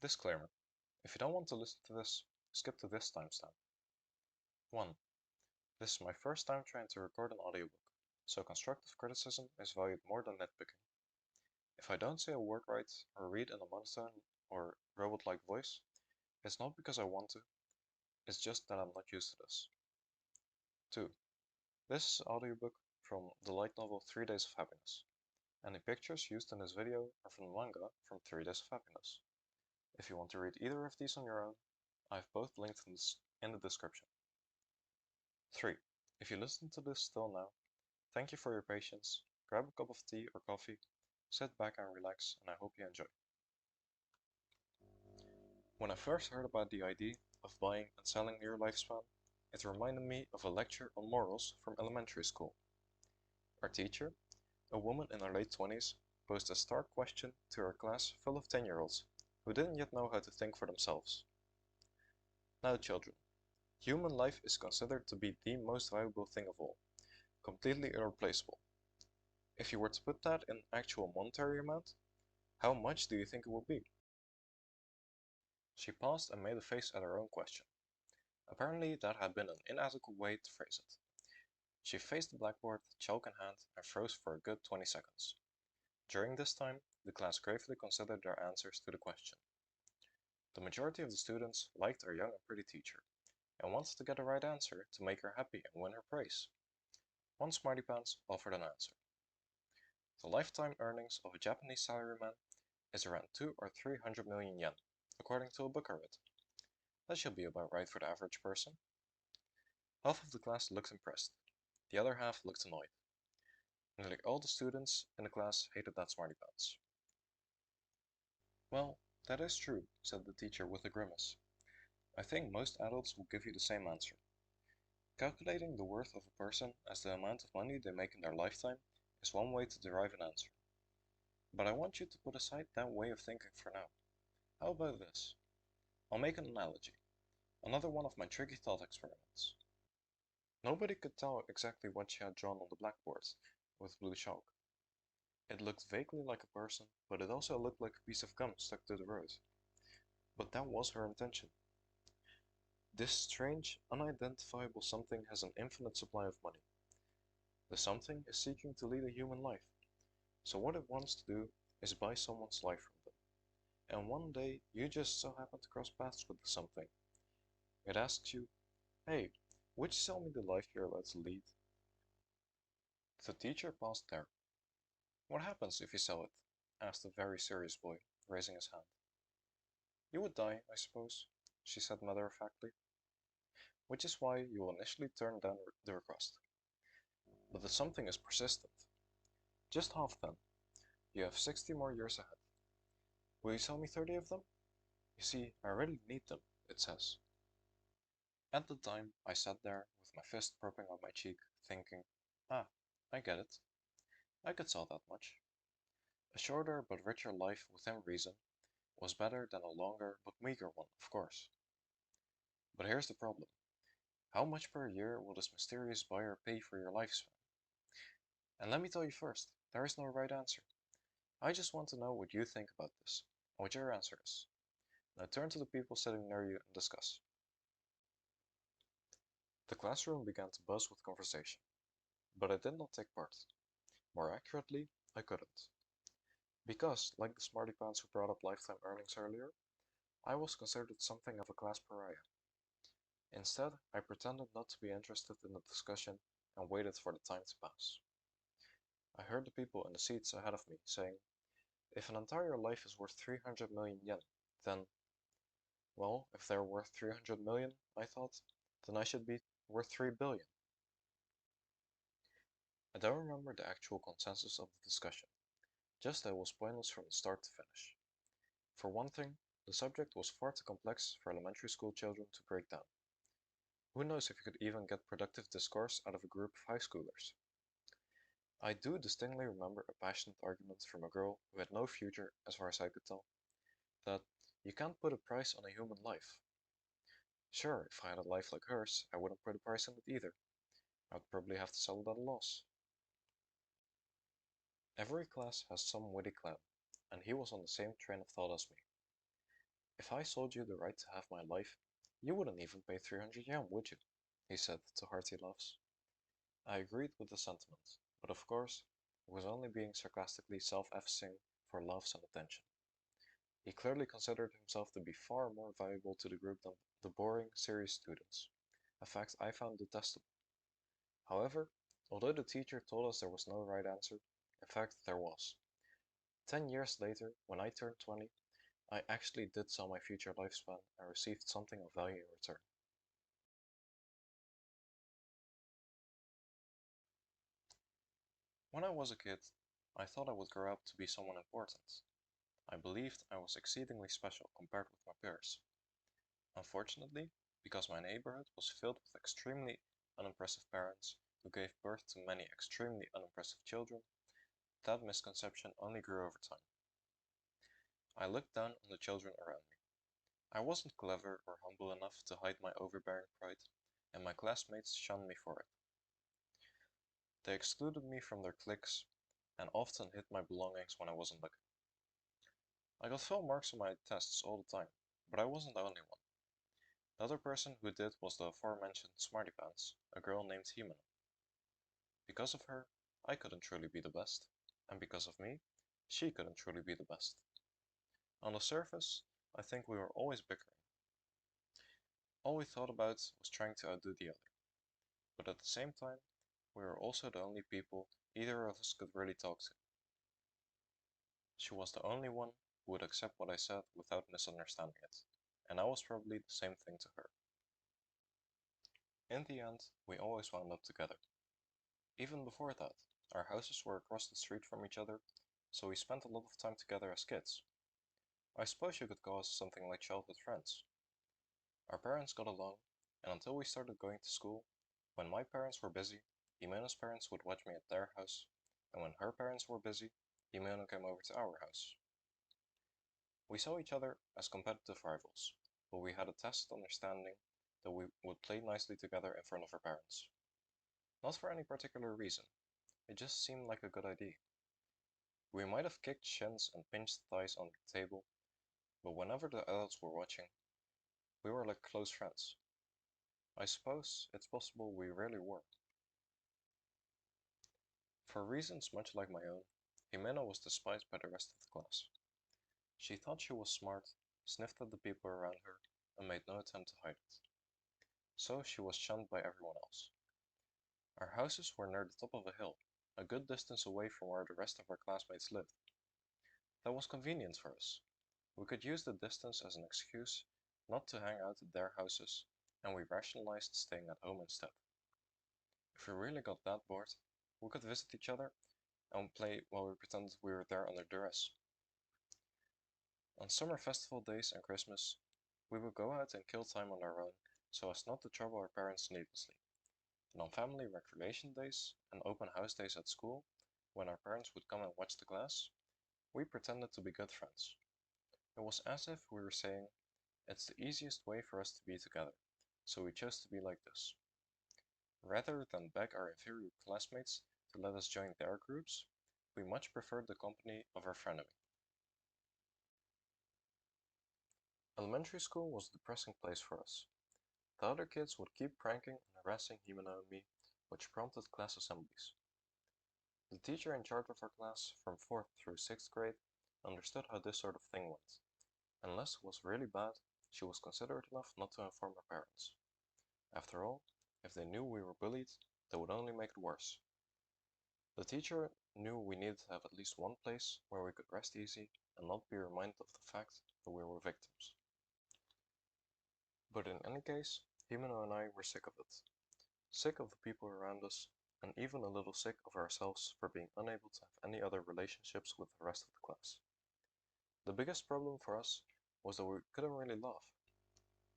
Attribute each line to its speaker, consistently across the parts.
Speaker 1: Disclaimer: if you don't want to listen to this, skip to this timestamp. 1. This is my first time trying to record an audiobook, so constructive criticism is valued more than nitpicking. If I don't say a word right or read in a monotone or robot-like voice, it's not because I want to, it's just that I'm not used to this. 2. This is an audiobook from the light novel 3 Days of Happiness. Any pictures used in this video are from the manga from 3 Days of Happiness. If you want to read either of these on your own, I have both linked in the description. 3. If you listen to this still now, thank you for your patience, grab a cup of tea or coffee, sit back and relax, and I hope you enjoy. When I first heard about the idea of buying and selling your lifespan, it reminded me of a lecture on morals from elementary school. Our teacher, a woman in her late 20s, posed a stark question to her class full of 10-year-olds who didn't yet know how to think for themselves. Now children, human life is considered to be the most valuable thing of all, completely irreplaceable. If you were to put that in actual monetary amount, how much do you think it would be? She paused and made a face at her own question. Apparently that had been an inadequate way to phrase it. She faced the blackboard, chalk in hand, and froze for a good 20 seconds. During this time, the class gravely considered their answers to the question. The majority of the students liked our young and pretty teacher, and wanted to get the right answer to make her happy and win her praise. One smarty pants offered an answer. The lifetime earnings of a Japanese salaryman is around 2 or 300 million yen, according to a book I read. That should be about right for the average person. Half of the class looked impressed. The other half looked annoyed. Nearly all the students in the class hated that smarty pants. Well, that is true, said the teacher with a grimace. I think most adults will give you the same answer. Calculating the worth of a person as the amount of money they make in their lifetime is one way to derive an answer. But I want you to put aside that way of thinking for now. How about this? I'll make an analogy. Another one of my tricky thought experiments. Nobody could tell exactly what she had drawn on the blackboard with blue chalk. It looked vaguely like a person, but it also looked like a piece of gum stuck to the road. But that was her intention. This strange, unidentifiable something has an infinite supply of money. The something is seeking to lead a human life, so what it wants to do is buy someone's life from them. And one day you just so happen to cross paths with the something. It asks you, hey, would you sell me the life you're about to lead? The teacher paused there. What happens if you sell it? Asked a very serious boy, raising his hand. You would die, I suppose, she said matter-of-factly. Which is why you will initially turn down the request. But the something is persistent. Just half then. You have 60 more years ahead. Will you sell me 30 of them? You see, I really need them, it says. At the time, I sat there, with my fist propping on my cheek, thinking, ah, I get it. I could sell that much. A shorter but richer life within reason was better than a longer but meager one, of course. But here's the problem. How much per year will this mysterious buyer pay for your lifespan? And let me tell you first, there is no right answer. I just want to know what you think about this, and what your answer is. Now turn to the people sitting near you and discuss. The classroom began to buzz with conversation, but I did not take part. More accurately, I couldn't. Because, like the smarty pants who brought up lifetime earnings earlier, I was considered something of a class pariah. Instead, I pretended not to be interested in the discussion and waited for the time to pass. I heard the people in the seats ahead of me saying, if an entire life is worth 300 million yen, then, well, if they're worth 300 million, I thought, then I should be worth 3 billion. I don't remember the actual consensus of the discussion, just that it was pointless from the start to finish. For one thing, the subject was far too complex for elementary school children to break down. Who knows if you could even get productive discourse out of a group of high schoolers. I do distinctly remember a passionate argument from a girl who had no future, as far as I could tell, that you can't put a price on a human life. Sure, if I had a life like hers, I wouldn't put a price on it either. I'd probably have to sell it at a loss. Every class has some witty clown, and he was on the same train of thought as me. If I sold you the right to have my life, you wouldn't even pay 300 yen, would you? He said to hearty laughs. I agreed with the sentiment, but of course, I was only being sarcastically self-effacing for laughs and attention. He clearly considered himself to be far more valuable to the group than the boring, serious students, a fact I found detestable. However, although the teacher told us there was no right answer, in fact there was. 10 years later, when I turned 20, I actually did sell my future lifespan and received something of value in return. When I was a kid, I thought I would grow up to be someone important. I believed I was exceedingly special compared with my peers. Unfortunately, because my neighborhood was filled with extremely unimpressive parents who gave birth to many extremely unimpressive children, that misconception only grew over time. I looked down on the children around me. I wasn't clever or humble enough to hide my overbearing pride, and my classmates shunned me for it. They excluded me from their cliques and often hid my belongings when I wasn't looking. I got full marks on my tests all the time, but I wasn't the only one. The other person who did was the aforementioned Smarty Pants, a girl named Himeno. Because of her, I couldn't truly be the best, and because of me, she couldn't truly be the best. On the surface, I think we were always bickering. All we thought about was trying to outdo the other, but at the same time, we were also the only people either of us could really talk to. She was the only one who would accept what I said without misunderstanding it, and I was probably the same thing to her. In the end, we always wound up together. Even before that, our houses were across the street from each other, so we spent a lot of time together as kids. I suppose you could call us something like childhood friends. Our parents got along, and until we started going to school, when my parents were busy, Himeno's parents would watch me at their house, and when her parents were busy, Himeno came over to our house. We saw each other as competitive rivals, but we had a tacit understanding that we would play nicely together in front of our parents. Not for any particular reason, it just seemed like a good idea. We might have kicked shins and pinched thighs on the table, but whenever the adults were watching, we were like close friends. I suppose it's possible we really were. For reasons much like my own, Jimena was despised by the rest of the class. She thought she was smart, sniffed at the people around her, and made no attempt to hide it. So she was shunned by everyone else. Our houses were near the top of a hill, a good distance away from where the rest of our classmates lived. That was convenient for us. We could use the distance as an excuse not to hang out at their houses, and we rationalized staying at home instead. If we really got that bored, we could visit each other and play while we pretended we were there under duress. On summer festival days and Christmas, we would go out and kill time on our own so as not to trouble our parents needlessly. And on family recreation days and open house days at school, when our parents would come and watch the class, we pretended to be good friends. It was as if we were saying, it's the easiest way for us to be together, so we chose to be like this. Rather than beg our inferior classmates to let us join their groups, we much preferred the company of our frenemy. Elementary school was a depressing place for us. The other kids would keep pranking and harassing Himeno and me, which prompted class assemblies. The teacher in charge of our class from 4th through 6th grade understood how this sort of thing went. Unless it was really bad, she was considerate enough not to inform our parents. After all, if they knew we were bullied, that would only make it worse. The teacher knew we needed to have at least one place where we could rest easy and not be reminded of the fact that we were victims. But in any case, Himeno and I were sick of it. Sick of the people around us, and even a little sick of ourselves for being unable to have any other relationships with the rest of the class. The biggest problem for us was that we couldn't really laugh.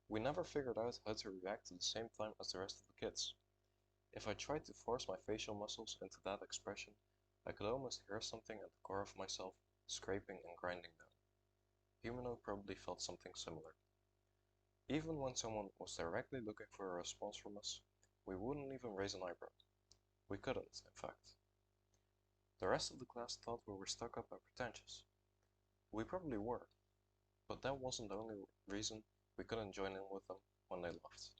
Speaker 1: We never figured out how to react at the same time as the rest of the kids. If I tried to force my facial muscles into that expression, I could almost hear something at the core of myself scraping and grinding down. Himeno probably felt something similar. Even when someone was directly looking for a response from us, we wouldn't even raise an eyebrow. We couldn't, in fact. The rest of the class thought we were stuck up and pretentious. We probably were. But that wasn't the only reason we couldn't join in with them when they left.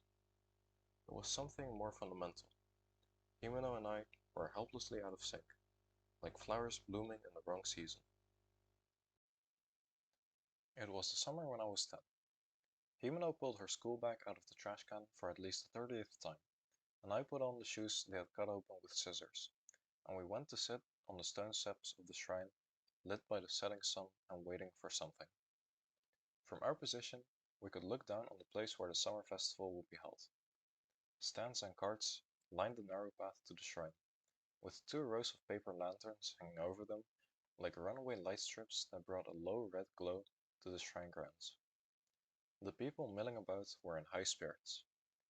Speaker 1: It was something more fundamental. Himeno and I were helplessly out of sync, like flowers blooming in the wrong season. It was the summer when I was 10. Himeno pulled her school bag out of the trash can for at least the 30th time, and I put on the shoes they had cut open with scissors, and we went to sit on the stone steps of the shrine, lit by the setting sun and waiting for something. From our position, we could look down on the place where the summer festival would be held. Stands and carts lined the narrow path to the shrine, with 2 rows of paper lanterns hanging over them, like runaway light strips that brought a low red glow to the shrine grounds. The people milling about were in high spirits,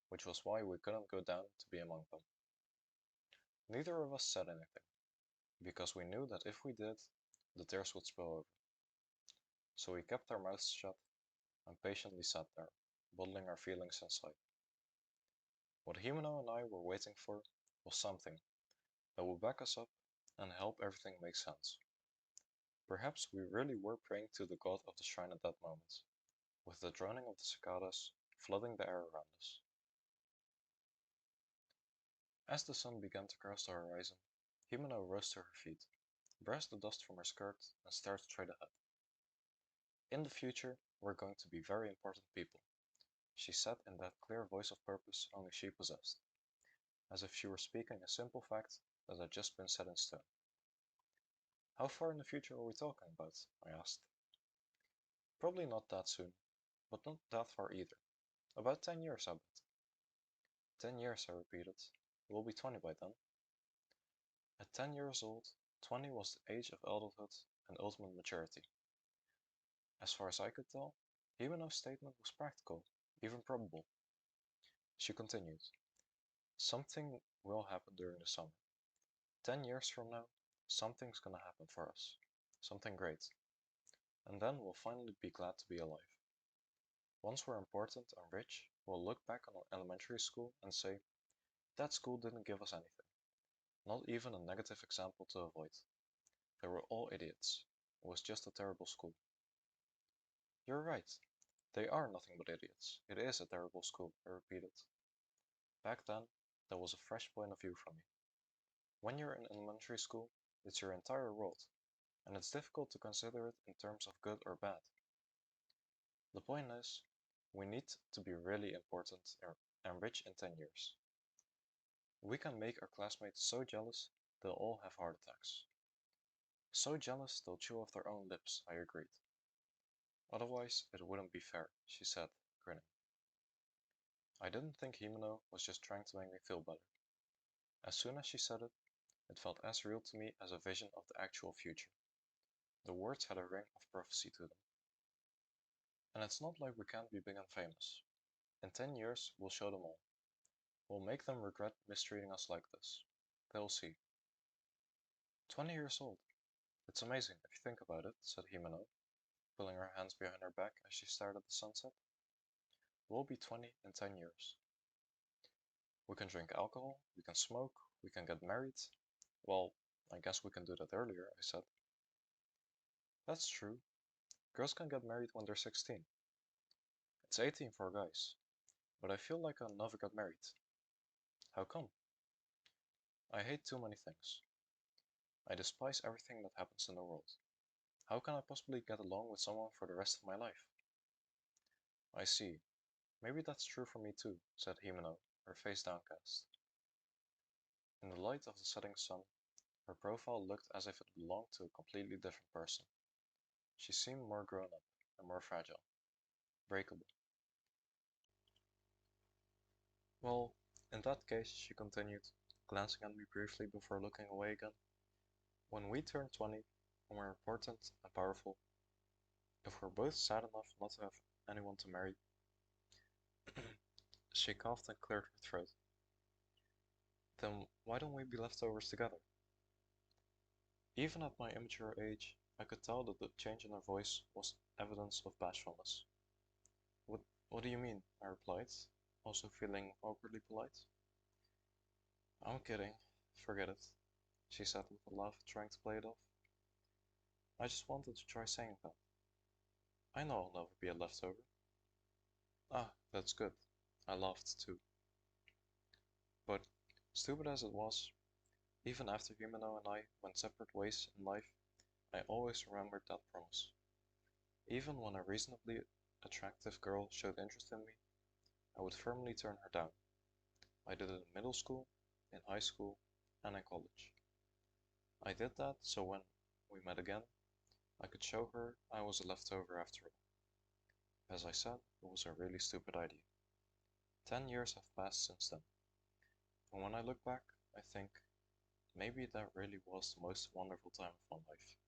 Speaker 1: which was why we couldn't go down to be among them. Neither of us said anything, because we knew that if we did, the tears would spill over. So we kept our mouths shut and patiently sat there, bottling our feelings inside. What Himeno and I were waiting for was something that would back us up and help everything make sense. Perhaps we really were praying to the god of the shrine at that moment, with the droning of the cicadas flooding the air around us. As the sun began to cross the horizon, Himeno rose to her feet, brushed the dust from her skirt, and stared straight ahead. In the future, we're going to be very important people, she said in that clear voice of purpose only she possessed, as if she were speaking a simple fact that had just been set in stone. How far in the future are we talking about? I asked. Probably not that soon, but not that far either. About 10 years, I bet. 10 years, I repeated. We'll be 20 by then. At 10 years old, 20 was the age of adulthood and ultimate maturity. As far as I could tell, Himeno's statement was practical, even probable. She continued, something will happen during the summer. 10 years from now, something's gonna happen for us. Something great. And then we'll finally be glad to be alive. Once we're important and rich, we'll look back on our elementary school and say, that school didn't give us anything. Not even a negative example to avoid. They were all idiots. It was just a terrible school. You're right. They are nothing but idiots. It is a terrible school, I repeated. Back then, that was a fresh point of view for me. When you're in elementary school, it's your entire world, and it's difficult to consider it in terms of good or bad. The point is, we need to be really important and rich in 10 years. We can make our classmates so jealous they'll all have heart attacks. So jealous they'll chew off their own lips, I agreed. Otherwise, it wouldn't be fair, she said, grinning. I didn't think Himeno was just trying to make me feel better. As soon as she said it, it felt as real to me as a vision of the actual future. The words had a ring of prophecy to them. And it's not like we can't be big and famous. In 10 years, we'll show them all. We'll make them regret mistreating us like this. They'll see. 20 years old. It's amazing if you think about it, said Himeno, pulling her hands behind her back as she stared at the sunset. We'll be 20 in 10 years. We can drink alcohol, we can smoke, we can get married. Well, I guess we can do that earlier, I said. That's true. Girls can get married when they're 16. It's 18 for guys, but I feel like I'll never get married. How come? I hate too many things. I despise everything that happens in the world. How can I possibly get along with someone for the rest of my life? I see. Maybe that's true for me too, said Himeno, her face downcast. In the light of the setting sun, her profile looked as if it belonged to a completely different person. She seemed more grown up and more fragile. Breakable. Well, in that case, she continued, glancing at me briefly before looking away again. When we turn 20, and we're important and powerful, if we're both sad enough not to have anyone to marry, she coughed and cleared her throat. Then why don't we be leftovers together? Even at my immature age, I could tell that the change in her voice was evidence of bashfulness. What, what do you mean? I replied, also feeling awkwardly polite. I'm kidding. Forget it, she said with a laugh, trying to play it off. I just wanted to try saying that. I know I'll never be a leftover. Ah, that's good. I laughed too. But, stupid as it was, even after Jimeno and I went separate ways in life, I always remembered that promise. Even when a reasonably attractive girl showed interest in me, I would firmly turn her down. I did it in middle school, in high school, and in college. I did that so when we met again, I could show her I was a leftover after all. As I said, it was a really stupid idea. 10 years have passed since then, and when I look back, I think maybe that really was the most wonderful time of my life.